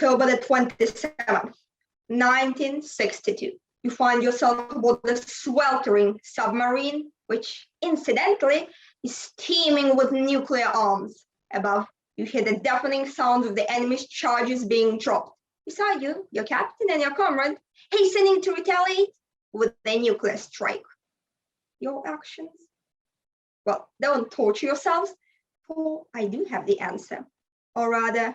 October the 27th, 1962. You find yourself aboard the sweltering submarine, which incidentally is steaming with nuclear arms. Above, you hear the deafening sounds of the enemy's charges being dropped. Beside you, your captain and your comrade, hastening to retaliate with a nuclear strike. Your actions? Well, don't torture yourselves, for I do have the answer. Or rather,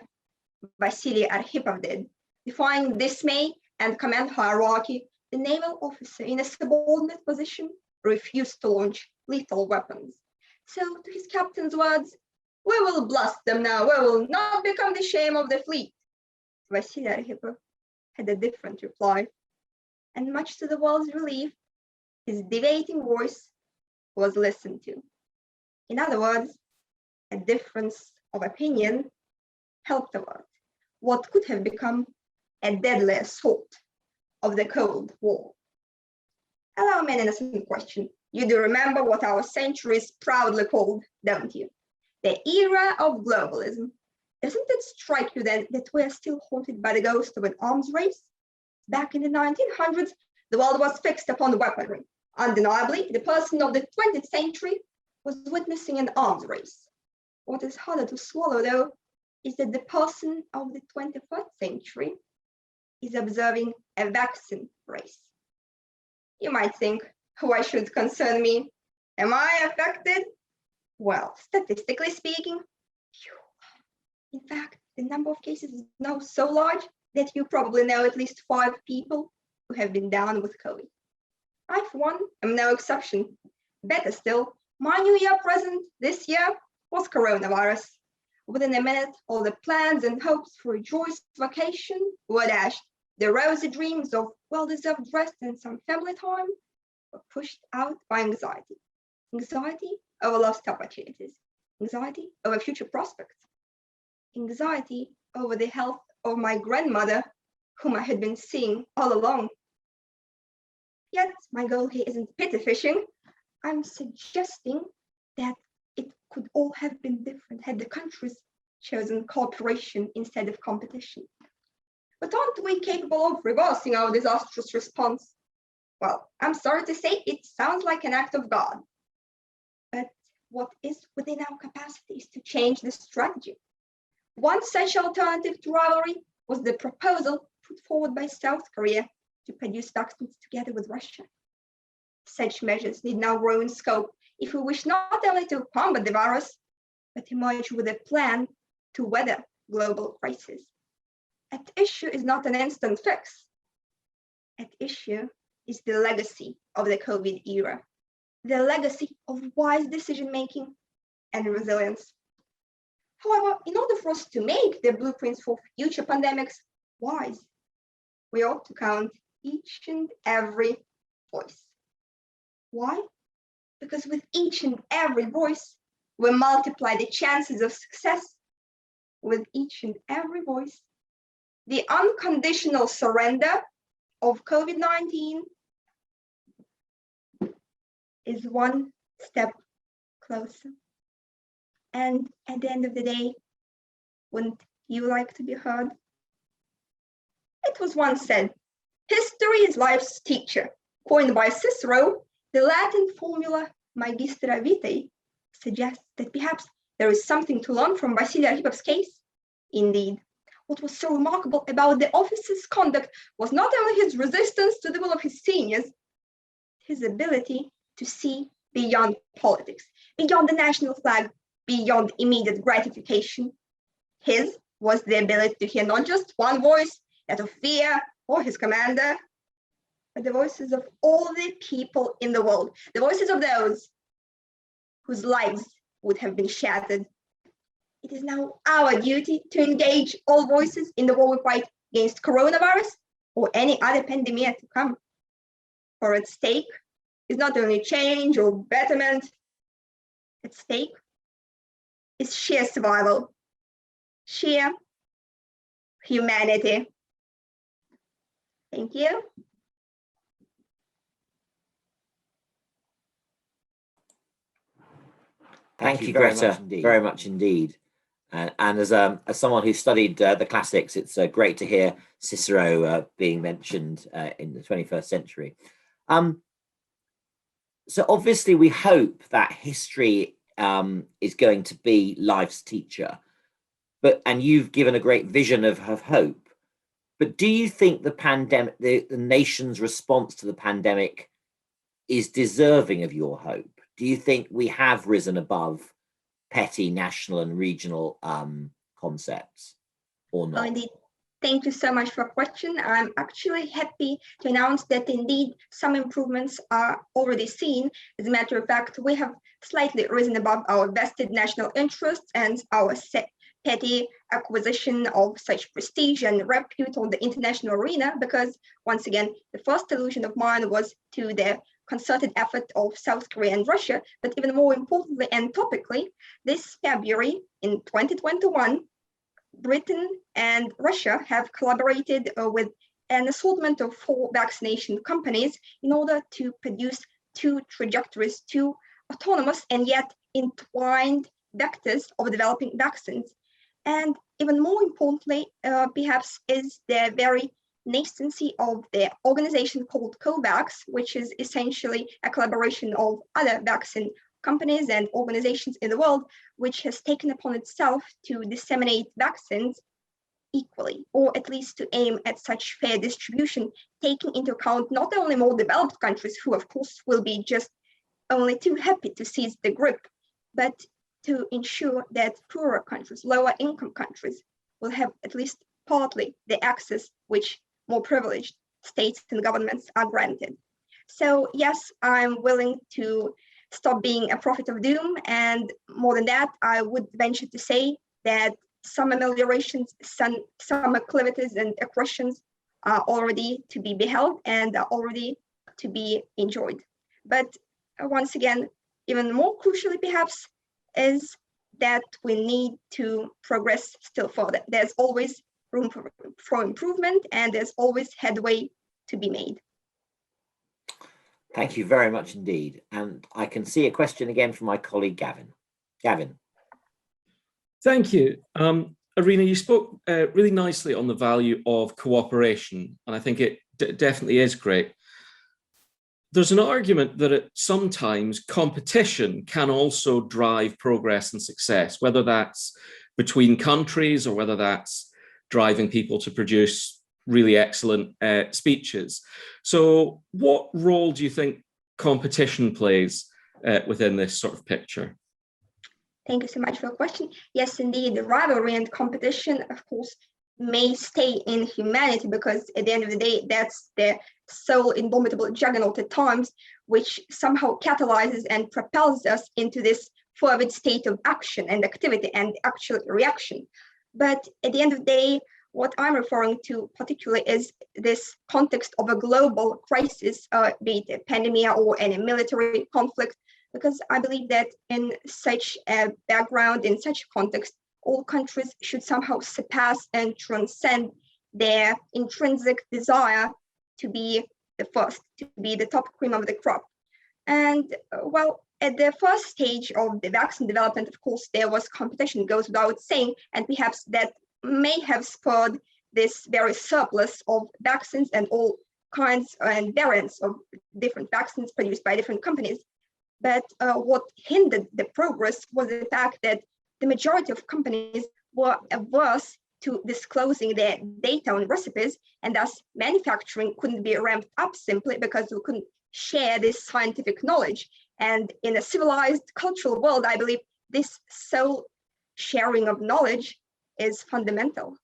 Vasily Arkhipov did. Defying dismay and command hierarchy, the naval officer in a subordinate position refused to launch lethal weapons. So, to his captain's words, "We will blast them now, we will not become the shame of the fleet." Vasily Arkhipov had a different reply, and much to the world's relief, his debating voice was listened to. In other words, a difference of opinion helped avert what could have become a deadly assault of the Cold War. Allow me an innocent question. You do remember what our century is proudly called, don't you? The era of globalism. Doesn't it strike you then that we are still haunted by the ghost of an arms race? Back in the 1900s, the world was fixed upon weaponry. Undeniably, the person of the 20th century was witnessing an arms race. What is harder to swallow, though, is that the person of the 21st century is observing a vaccine race. You might think, why should it concern me? Am I affected? Well, statistically speaking, in fact, the number of cases is now so large that you probably know at least 5 people who have been down with COVID. I, for one, am no exception. Better still, my New Year present this year was coronavirus. Within a minute, all the plans and hopes for a joyous vacation were dashed. The rosy dreams of well-deserved rest and some family time were pushed out by anxiety. Anxiety over lost opportunities. Anxiety over future prospects. Anxiety over the health of my grandmother, whom I had been seeing all along. Yet, my goal here isn't pity fishing. I'm suggesting that it could all have been different had the countries chosen cooperation instead of competition. But aren't we capable of reversing our disastrous response? Well, I'm sorry to say it sounds like an act of God. But what is within our capacity is to change the strategy. One such alternative to rivalry was the proposal put forward by South Korea to produce vaccines together with Russia. Such measures need now grow in scope if we wish not only to combat the virus, but emerge with a plan to weather global crisis. At issue is not an instant fix. At issue is the legacy of the COVID era, the legacy of wise decision-making and resilience. However, in order for us to make the blueprints for future pandemics wise, we ought to count each and every voice. Why? Because with each and every voice, we multiply the chances of success. With each and every voice, the unconditional surrender of COVID-19 is one step closer. And at the end of the day, wouldn't you like to be heard? It was once said, history is life's teacher. Coined by Cicero, the Latin formula Magistra vitae suggests that perhaps there is something to learn from Vasily Arkhipov's case. Indeed, what was so remarkable about the officer's conduct was not only his resistance to the will of his seniors, his ability to see beyond politics, beyond the national flag, beyond immediate gratification. His was the ability to hear not just one voice, that of fear or his commander, but the voices of all the people in the world, the voices of those whose lives would have been shattered. It is now our duty to engage all voices in the war we fight against coronavirus or any other pandemic to come. For at stake is not only change or betterment, at stake is sheer survival, sheer humanity. Thank you. Thank you, Greta, very much indeed. And as someone who studied the classics, it's great to hear Cicero being mentioned in the 21st century. So obviously we hope that history is going to be life's teacher, and you've given a great vision of hope. But do you think the pandemic, the nation's response to the pandemic is deserving of your hope? Do you think we have risen above petty national and regional concepts or not? Indeed. Thank you so much for the question. I'm actually happy to announce that indeed some improvements are already seen. As a matter of fact, we have slightly risen above our vested national interests and our petty acquisition of such prestige and repute on the international arena, because once again, the first allusion of mine was to the concerted effort of South Korea and Russia, but even more importantly and topically, this February in 2021, Britain and Russia have collaborated with an assortment of 4 vaccination companies in order to produce 2 trajectories, 2 autonomous and yet entwined vectors of developing vaccines. And even more importantly, perhaps, is the very nascency of the organization called COVAX, which is essentially a collaboration of other vaccine companies and organizations in the world, which has taken upon itself to disseminate vaccines equally, or at least to aim at such fair distribution, taking into account not only more developed countries, who of course will be just only too happy to seize the grip, but to ensure that poorer countries, lower income countries, will have at least partly the access which more privileged states and governments are granted. So yes, I'm willing to stop being a prophet of doom, and more than that, I would venture to say that some ameliorations, some acclivities and accretions are already to be beheld and are already to be enjoyed. But once again, even more crucially perhaps, is that we need to progress still further. There's always room for improvement, and there's always headway to be made. Thank you very much indeed. And I can see a question again from my colleague, Gavin. Gavin. Thank you. Arina, you spoke really nicely on the value of cooperation, and I think it definitely is great. There's an argument that sometimes competition can also drive progress and success, whether that's between countries or whether that's driving people to produce really excellent speeches. So what role do you think competition plays within this sort of picture? Thank you so much for the question. Yes, indeed, the rivalry and competition, of course, may stay in humanity, because at the end of the day, that's the sole indomitable juggernaut at times, which somehow catalyzes and propels us into this forward state of action and activity and actual reaction. But at the end of the day, what I'm referring to particularly is this context of a global crisis, be it a pandemic or any military conflict, because I believe that in such a background, in such a context, all countries should somehow surpass and transcend their intrinsic desire to be the first, to be the top cream of the crop. And well, at the first stage of the vaccine development, of course, there was competition, goes without saying, and perhaps that may have spurred this very surplus of vaccines and all kinds and variants of different vaccines produced by different companies. But what hindered the progress was the fact that the majority of companies were averse to disclosing their data on recipes, and thus manufacturing couldn't be ramped up simply because we couldn't share this scientific knowledge. And in a civilized cultural world, I believe this sole sharing of knowledge is fundamental.